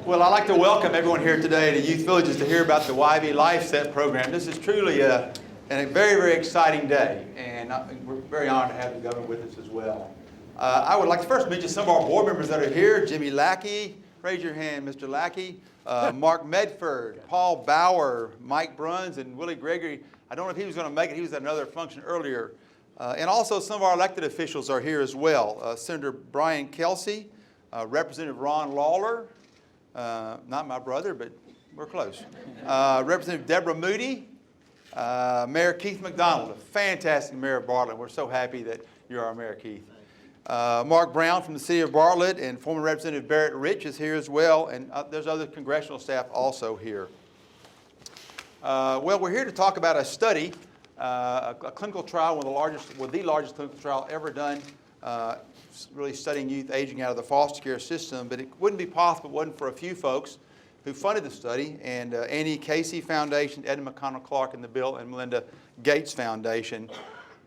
Well, I'd like to welcome everyone here today to Youth Villages to hear about the YVLifeSet program. This is truly a very, very exciting day, and we're very honored to have the governor with us as well. I would like to first mention some of our board members that are here. Jimmy Lackey, raise your hand, Mr. Lackey. Mark Medford, Paul Bauer, Mike Bruns, and Willie Gregory. I don't know if he was going to make it. He was at another function earlier. And also some of our elected officials are here as well. Senator Brian Kelsey, Representative Ron Lawler, not my brother, but we're close. Representative Deborah Moody, Mayor Keith McDonald, a fantastic mayor of Bartlett. We're so happy that you're our mayor, Keith. Mark Brown from the city of Bartlett, and former Representative Barrett Rich is here as well, and there's other congressional staff also here. Well, we're here to talk about a study, a clinical trial, the largest clinical trial ever done, really studying youth aging out of the foster care system, but it wouldn't be possible if it wasn't for a few folks who funded the study, and Annie Casey Foundation, Ed McConnell Clark, and the Bill and Melinda Gates Foundation.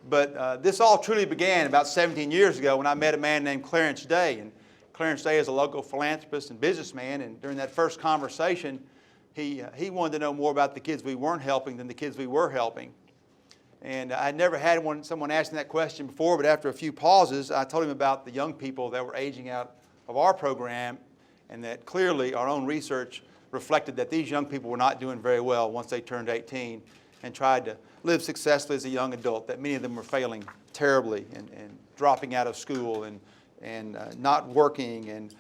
But this all truly began about 17 years ago when I met a man named Clarence Day. And Clarence Day is a local philanthropist and businessman, and during that first conversation, he wanted to know more about the kids we weren't helping than the kids we were helping. And I had never had someone asking that question before, but after a few pauses, I told him about the young people that were aging out of our program, and that clearly our own research reflected that these young people were not doing very well once they turned 18 and tried to live successfully as a young adult, that many of them were failing terribly and dropping out of school and not working and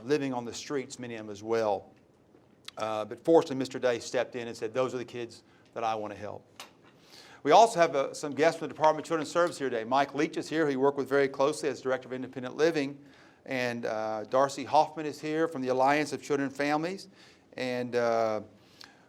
living on the streets, many of them as well. But fortunately, Mr. Day stepped in and said, those are the kids that I want to help. We also have some guests from the Department of Children's Services here today. Mike Leach is here, who we work with very closely as Director of Independent Living. And Darcy Hoffman is here from the Alliance of Children and Families. And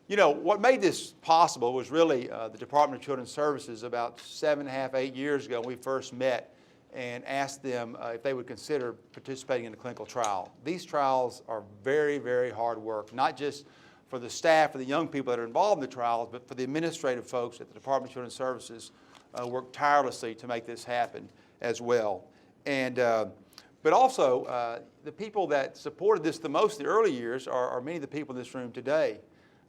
you know, what made this possible was really the Department of Children's Services about 7.5, 8 years ago when we first met and asked them if they would consider participating in the clinical trial. These trials are very, very hard work, not just for the staff, for the young people that are involved in the trials, but for the administrative folks at the Department of Children's Services work tirelessly to make this happen as well. And but also, the people that supported this the most in the early years are many of the people in this room today.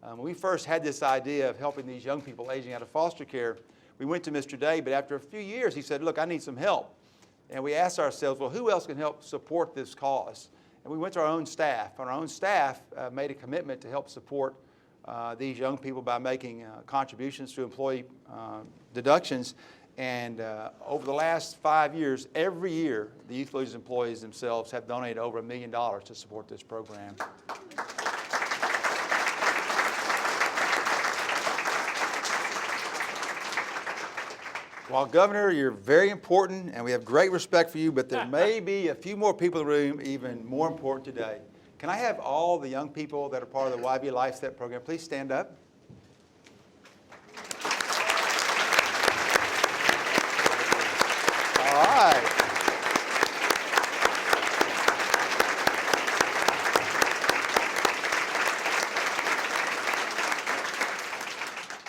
When we first had this idea of helping these young people aging out of foster care, we went to Mr. Day, but after a few years, he said, look, I need some help. And we asked ourselves, well, who else can help support this cause? And we went to our own staff. And our own staff made a commitment to help support these young people by making contributions to employee deductions. And over the last 5 years, every year, the Youth Villages employees themselves have donated over $1 million to support this program. Well, Governor, you're very important, and we have great respect for you, but there may be a few more people in the room even more important today. Can I have all the young people that are part of the YVLifeSet program please stand up? All right.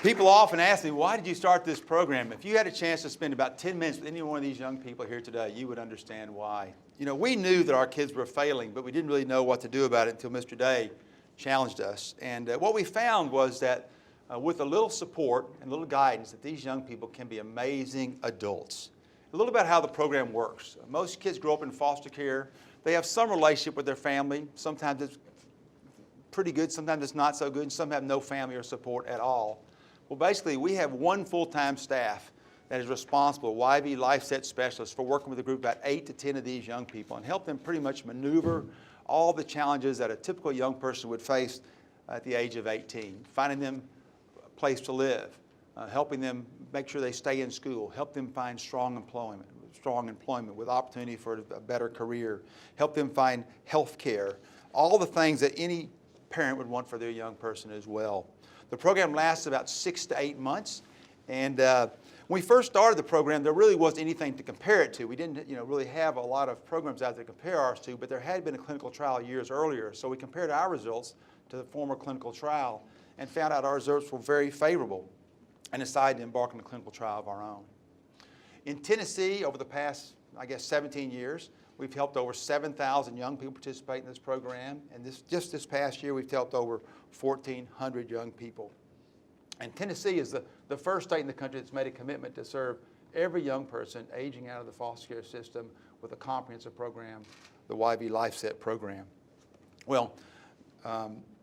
People often ask me, why did you start this program? If you had a chance to spend about 10 minutes with any one of these young people here today, you would understand why. You know, we knew that our kids were failing, but we didn't really know what to do about it until Mr. Day challenged us. And what we found was that with a little support and a little guidance, that these young people can be amazing adults. A little about how the program works. Most kids grow up in foster care. They have some relationship with their family. Sometimes it's pretty good, sometimes it's not so good, and some have no family or support at all. Well, basically, we have one full-time staff that is responsible, YVLifeSet specialists, for working with a group of about 8 to 10 of these young people and help them pretty much maneuver all the challenges that a typical young person would face at the age of 18. Finding them a place to live, helping them make sure they stay in school, help them find strong employment with opportunity for a better career, help them find health care, all the things that any parent would want for their young person as well. The program lasts about 6 to 8 months, and when we first started the program, there really wasn't anything to compare it to. We didn't really have a lot of programs out there to compare ours to, but there had been a clinical trial years earlier, so we compared our results to the former clinical trial and found out our results were very favorable and decided to embark on a clinical trial of our own. In Tennessee, over the past I guess, 17 years. We've helped over 7,000 young people participate in this program. And just this past year, we've helped over 1,400 young people. And Tennessee is the first state in the country that's made a commitment to serve every young person aging out of the foster care system with a comprehensive program, the YVLifeSet program. Well,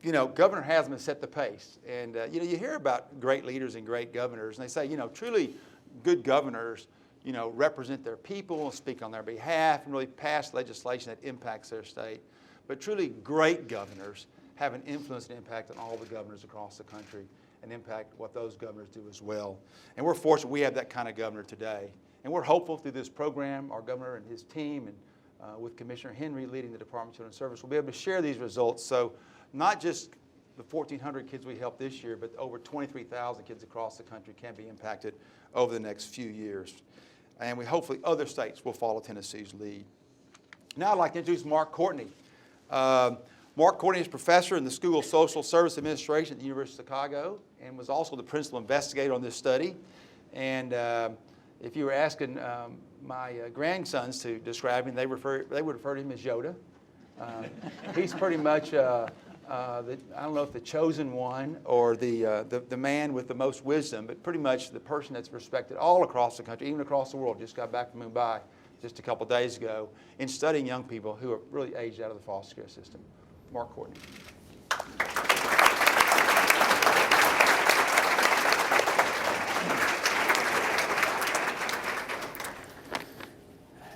you know, Governor Haslam set the pace. And, you know, you hear about great leaders and great governors, and they say, you know, truly good governors, you know, represent their people, speak on their behalf, and really pass legislation that impacts their state. But truly great governors have an influence and impact on all the governors across the country and impact what those governors do as well. And we're fortunate we have that kind of governor today. And we're hopeful through this program, our governor and his team, and with Commissioner Henry leading the Department of Children's Services, we'll be able to share these results. So not just the 1,400 kids we helped this year, but over 23,000 kids across the country can be impacted over the next few years. And we hopefully other states will follow Tennessee's lead. Now I'd like to introduce Mark Courtney. Mark Courtney is professor in the School of Social Service Administration at the University of Chicago and was also the principal investigator on this study. And if you were asking my grandsons to describe him, they would refer to him as Yoda. He's pretty much, I don't know if the chosen one or the man with the most wisdom, but pretty much the person that's respected all across the country, even across the world. Just got back from Mumbai just a couple days ago in studying young people who are really aged out of the foster care system. Mark Courtney.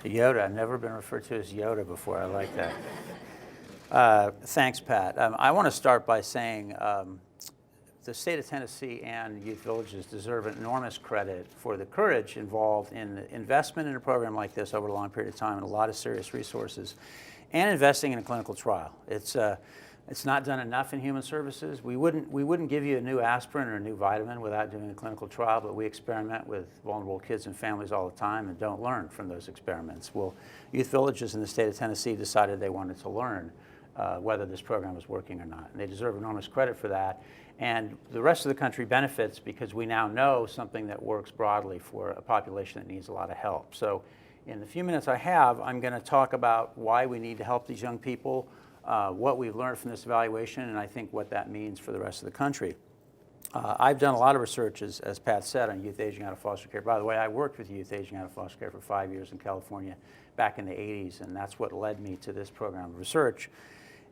Yoda. I've never been referred to as Yoda before. I like that. Thanks, Pat. I want to start by saying the state of Tennessee and Youth Villages deserve enormous credit for the courage involved in the investment in a program like this over a long period of time and a lot of serious resources, and investing in a clinical trial. It's not done enough in human services. We wouldn't give you a new aspirin or a new vitamin without doing a clinical trial, but we experiment with vulnerable kids and families all the time and don't learn from those experiments. Well, Youth Villages in the state of Tennessee decided they wanted to learn whether this program was working or not. And they deserve enormous credit for that. And the rest of the country benefits because we now know something that works broadly for a population that needs a lot of help. So in the few minutes I have, I'm going to talk about why we need to help these young people, what we've learned from this evaluation, and I think what that means for the rest of the country. I've done a lot of research, as Pat said, on youth aging out of foster care. By the way, I worked with youth aging out of foster care for 5 years in California back in the 80s, and that's what led me to this program of research.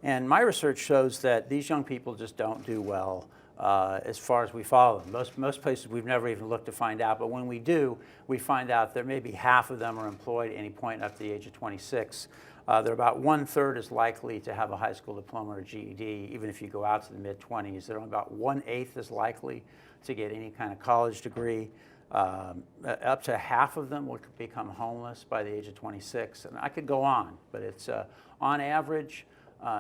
And my research shows that these young people just don't do well as far as we follow them. Most places we've never even looked to find out, but when we do, we find out that maybe half of them are employed at any point up to the age of 26. They're about 1/3 as likely to have a high school diploma or GED, even if you go out to the mid-20s. They're about 1/8 as likely to get any kind of college degree. Up to half of them will become homeless by the age of 26. And I could go on, but it's on average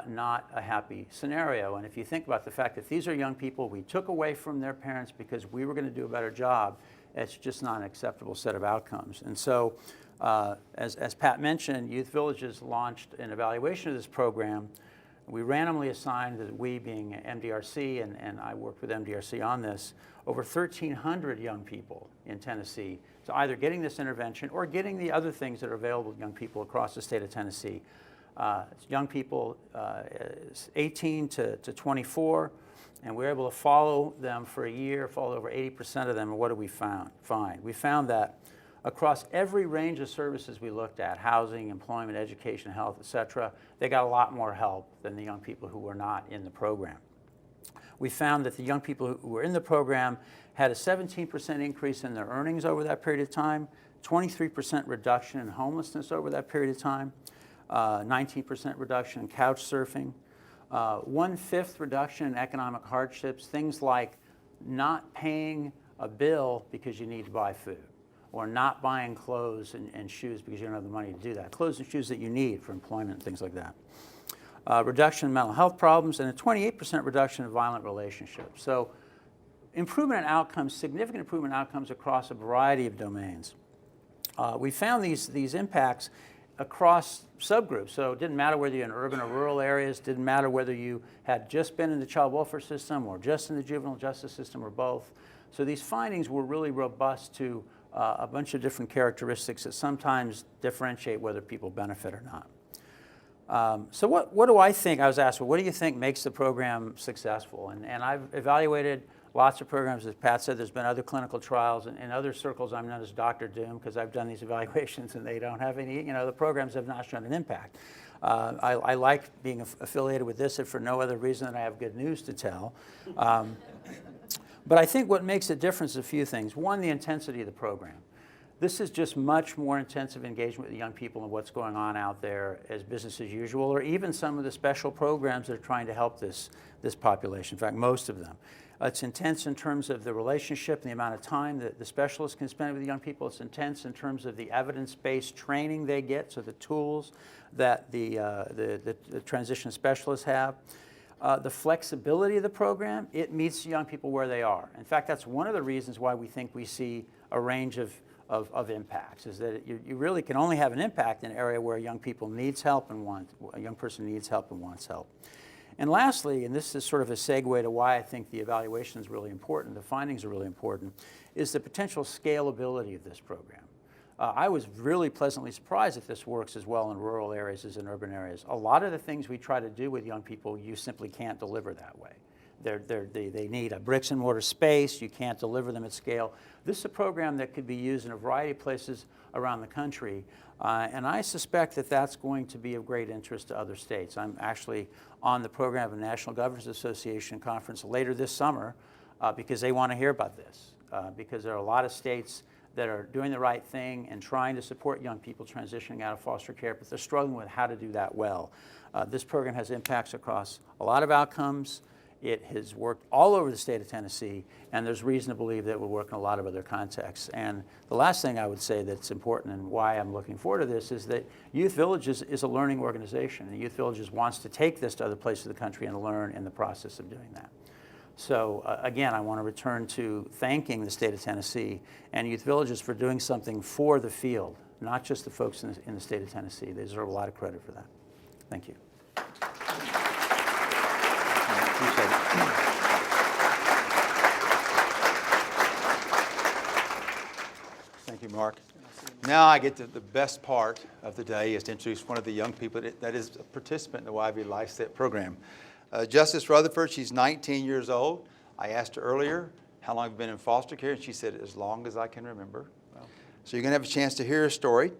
not a happy scenario. And if you think about the fact that these are young people we took away from their parents because we were going to do a better job, it's just not an acceptable set of outcomes. And so, as Pat mentioned, Youth Villages launched an evaluation of this program. We randomly assigned, we being MDRC, and I worked with MDRC on this, over 1,300 young people in Tennessee to either getting this intervention or getting the other things that are available to young people across the state of Tennessee. It's young people 18 to 24, and we were able to follow them for a year, followed over 80% of them, and what did we find? We found that across every range of services we looked at, housing, employment, education, health, etc., they got a lot more help than the young people who were not in the program. We found that the young people who were in the program had a 17% increase in their earnings over that period of time, 23% reduction in homelessness over that period of time, 19% reduction in couch surfing, 1/5 reduction in economic hardships, things like not paying a bill because you need to buy food, or not buying clothes and shoes because you don't have the money to do that. Clothes and shoes that you need for employment, things like that. Reduction in mental health problems, and a 28% reduction in violent relationships. So improvement in outcomes, significant improvement in outcomes across a variety of domains. We found these impacts across subgroups. So it didn't matter whether you're in urban or rural areas, didn't matter whether you had just been in the child welfare system or just in the juvenile justice system or both. So these findings were really robust to a bunch of different characteristics that sometimes differentiate whether people benefit or not. So what do I think? I was asked, well, what do you think makes the program successful? And I've evaluated lots of programs. As Pat said, there's been other clinical trials. And in other circles, I'm known as Dr. Doom because I've done these evaluations and they don't have any, the programs have not shown an impact. I like being affiliated with this if for no other reason than I have good news to tell. But I think what makes a difference is a few things. One, the intensity of the program. This is just much more intensive engagement with young people and what's going on out there as business as usual, or even some of the special programs that are trying to help this population. In fact, most of them. It's intense in terms of the relationship and the amount of time that the specialists can spend with the young people. It's intense in terms of the evidence-based training they get, so the tools that the transition specialists have. The flexibility of the program, it meets the young people where they are. In fact, that's one of the reasons why we think we see a range of impacts, is that you really can only have an impact in an area where a young person needs help and wants help. And lastly, and this is sort of a segue to why I think the evaluation is really important, the findings are really important, is the potential scalability of this program. I was really pleasantly surprised that this works as well in rural areas as in urban areas. A lot of the things we try to do with young people, you simply can't deliver that way. They need a bricks and mortar space. You can't deliver them at scale. This is a program that could be used in a variety of places around the country. And I suspect that that's going to be of great interest to other states. I'm actually on the program of a National Governors Association conference later this summer because they want to hear about this. Because there are a lot of states that are doing the right thing and trying to support young people transitioning out of foster care, but they're struggling with how to do that well. This program has impacts across a lot of outcomes. It has worked all over the state of Tennessee, and there's reason to believe that it will work in a lot of other contexts. And the last thing I would say that's important and why I'm looking forward to this is that Youth Villages is a learning organization, and Youth Villages wants to take this to other places of the country and learn in the process of doing that. So again, I want to return to thanking the state of Tennessee and Youth Villages for doing something for the field, not just the folks in the state of Tennessee. They deserve a lot of credit for that. Thank you. Appreciate it. Thank you, Mark. Now I get to the best part of the day, is to introduce one of the young people that is a participant in the YVLifeSet program. Justice Rutherford, she's 19 years old. I asked her earlier, how long have you been in foster care? And she said, as long as I can remember. Wow. So you're going to have a chance to hear her story.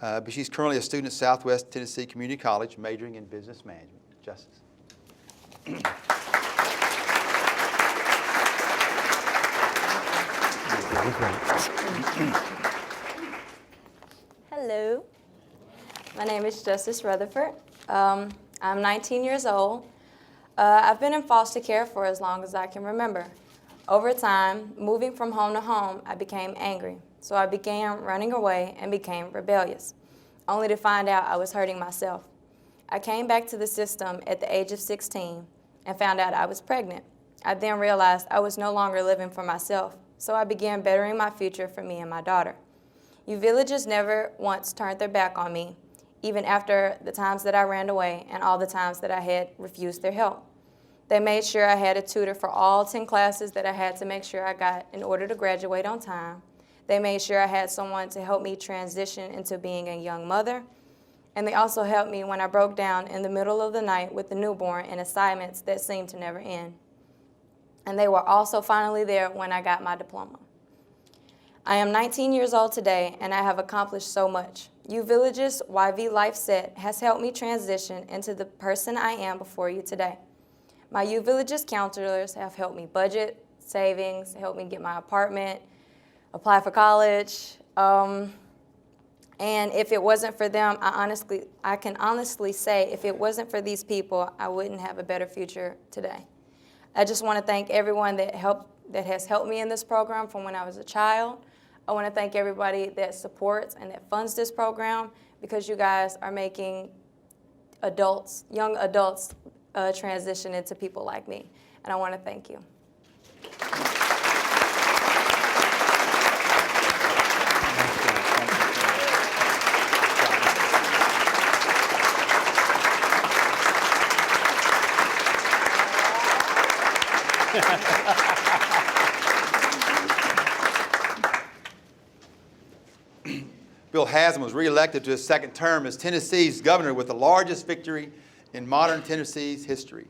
But she's currently a student at Southwest Tennessee Community College, majoring in business management. Justice. Hello, my name is Justice Rutherford. I'm 19 years old. I've been in foster care for as long as I can remember. Over time, moving from home to home, I became angry. So I began running away and became rebellious, only to find out I was hurting myself. I came back to the system at the age of 16 and found out I was pregnant. I then realized I was no longer living for myself, so I began bettering my future for me and my daughter. Youth Villages never once turned their back on me, even after the times that I ran away and all the times that I had refused their help. They made sure I had a tutor for all 10 classes that I had to make sure I got in order to graduate on time. They made sure I had someone to help me transition into being a young mother. And they also helped me when I broke down in the middle of the night with the newborn and assignments that seemed to never end. And they were also finally there when I got my diploma. I am 19 years old today, and I have accomplished so much. Youth Villages YVLifeSet has helped me transition into the person I am before you today. My Youth Villages counselors have helped me budget, savings, helped me get my apartment, apply for college. And if it wasn't for them, I can honestly say, if it wasn't for these people, I wouldn't have a better future today. I just want to thank everyone that has helped me in this program from when I was a child. I want to thank everybody that supports and that funds this program, because you guys are making young adults, transition into people like me. And I want to thank you. Bill Haslam was reelected to his second term as Tennessee's governor with the largest victory in modern Tennessee's history.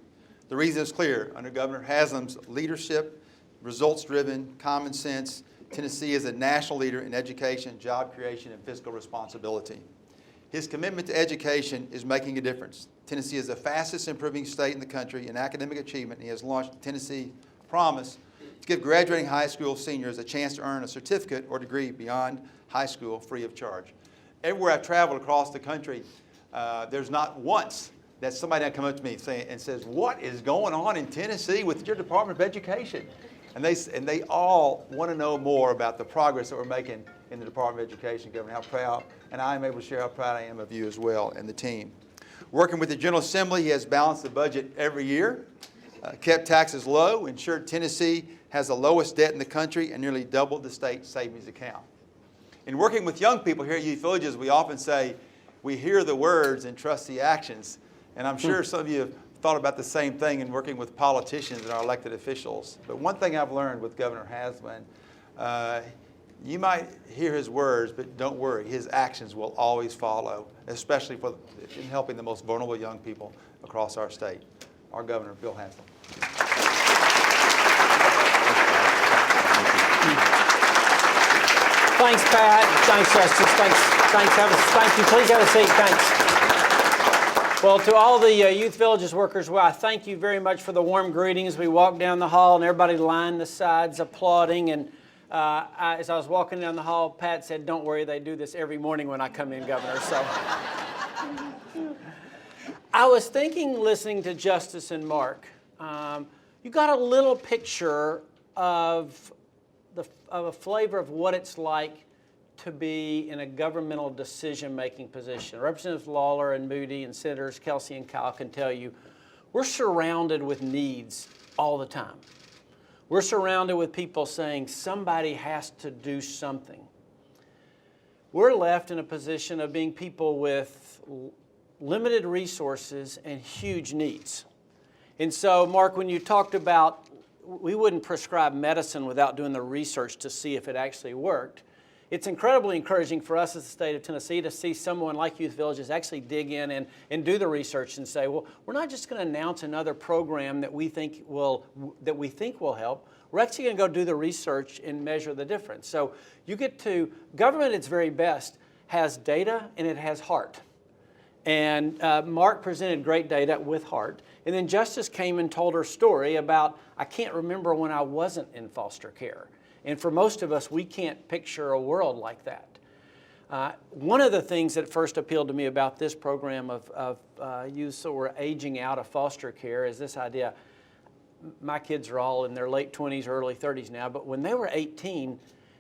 The reason is clear. Under Governor Haslam's leadership, results-driven, common sense, Tennessee is a national leader in education, job creation, and fiscal responsibility. His commitment to education is making a difference. Tennessee is the fastest improving state in the country in academic achievement, and he has launched the Tennessee Promise to give graduating high school seniors a chance to earn a certificate or degree beyond high school free of charge. Everywhere I've traveled across the country, there's not once that somebody that come up to me and says, "What is going on in Tennessee with your Department of Education?" And they all want to know more about the progress that we're making in the Department of Education, Governor. How proud, and I am able to share how proud I am of you as well and the team. Working with the General Assembly, he has balanced the budget every year, kept taxes low, ensured Tennessee has the lowest debt in the country, and nearly doubled the state savings account. In working with young people here at Youth Villages, we often say, we hear the words and trust the actions. And I'm sure some of you have thought about the same thing in working with politicians and our elected officials. But one thing I've learned with Governor Haslam, you might hear his words, but don't worry, his actions will always follow, especially in helping the most vulnerable young people across our state. Our Governor, Bill Haslam. Thanks, Pat. Thanks, Justice. Thank you. Please have a seat. Thanks. Well, to all the Youth Villages workers, I thank you very much for the warm greetings. We walked down the hall and everybody lined the sides applauding. And as I was walking down the hall, Pat said, "Don't worry, they do this every morning when I come in, Governor." So I was thinking, listening to Justice and Mark, you got a little picture of a flavor of what it's like to be in a governmental decision-making position. Representatives Lawler and Moody and Senators Kelsey and Kyle can tell you, we're surrounded with needs all the time. We're surrounded with people saying somebody has to do something. We're left in a position of being people with limited resources and huge needs. And so, Mark, when you talked about we wouldn't prescribe medicine without doing the research to see if it actually worked, it's incredibly encouraging for us as the state of Tennessee to see someone like Youth Villages actually dig in and do the research and say, well, we're not just going to announce another program that we think will help. We're actually going to go do the research and measure the difference. So you get to, government at its very best has data and it has heart. And Mark presented great data with heart. And then Justice came and told her story about, I can't remember when I wasn't in foster care. And for most of us, we can't picture a world like that. One of the things that first appealed to me about this program of youth who were aging out of foster care is this idea. My kids are all in their late 20s, early 30s now, but when they were 18,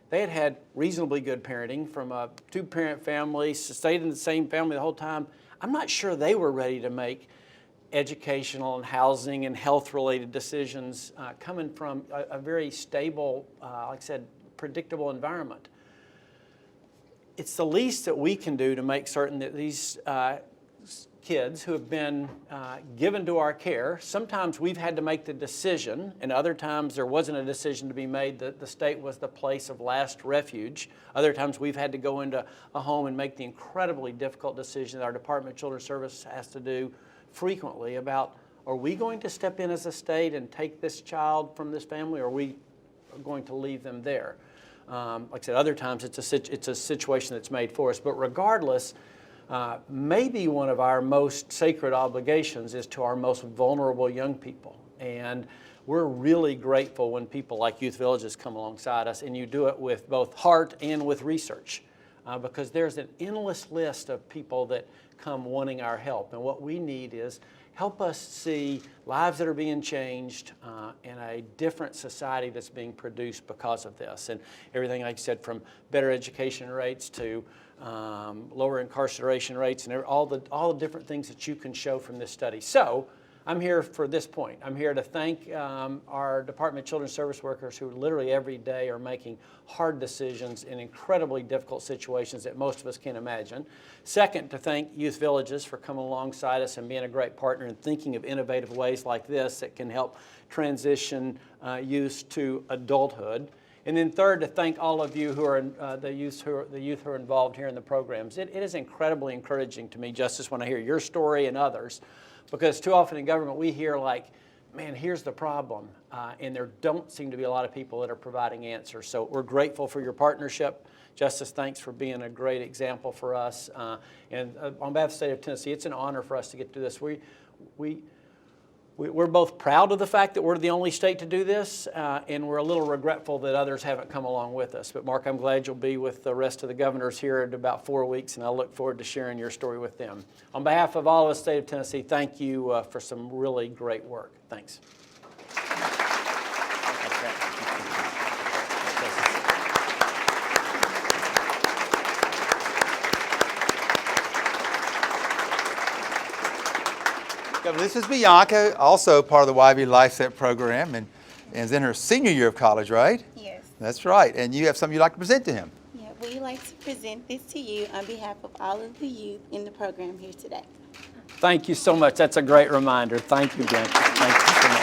they had had reasonably good parenting from a two-parent family, stayed in the same family the whole time. I'm not sure they were ready to make educational and housing and health-related decisions coming from a very stable, like I said, predictable environment. It's the least that we can do to make certain that these kids who have been given to our care, sometimes we've had to make the decision, and other times there wasn't a decision to be made that the state was the place of last refuge. Other times we've had to go into a home and make the incredibly difficult decision that our Department of Children's Services has to do frequently about, are we going to step in as a state and take this child from this family, or are we going to leave them there? Like I said, other times it's a situation that's made for us, but regardless, maybe one of our most sacred obligations is to our most vulnerable young people. And we're really grateful when people like Youth Villages come alongside us, and you do it with both heart and with research, because there's an endless list of people that come wanting our help. And what we need is help us see lives that are being changed in a different society that's being produced because of this. And everything, like I said, from better education rates to lower incarceration rates and all the different things that you can show from this study. So I'm here for this point. I'm here to thank our Department of Children's Service workers who literally every day are making hard decisions in incredibly difficult situations that most of us can't imagine. Second, to thank Youth Villages for coming alongside us and being a great partner and thinking of innovative ways like this that can help transition youth to adulthood. And then third, to thank all of you who are the youth who are involved here in the programs. It is incredibly encouraging to me, Justice, when I hear your story and others, because too often in government we hear like, man, here's the problem, and there don't seem to be a lot of people that are providing answers. So we're grateful for your partnership. Justice, thanks for being a great example for us. And on behalf of the state of Tennessee, it's an honor for us to get to do this. We're both proud of the fact that we're the only state to do this, and we're a little regretful that others haven't come along with us. But Mark, I'm glad you'll be with the rest of the governors here in about 4 weeks, and I look forward to sharing your story with them. On behalf of all of the state of Tennessee, thank you for some really great work. Thanks. This is Bianca, also part of the YVLifeSet program, and is in her senior year of college, right? Yes. That's right. And you have something you'd like to present to him. Yeah, we'd like to present this to you on behalf of all of the youth in the program here today. Thank you so much. That's a great reminder. Thank you, Bianca. Thank you so much.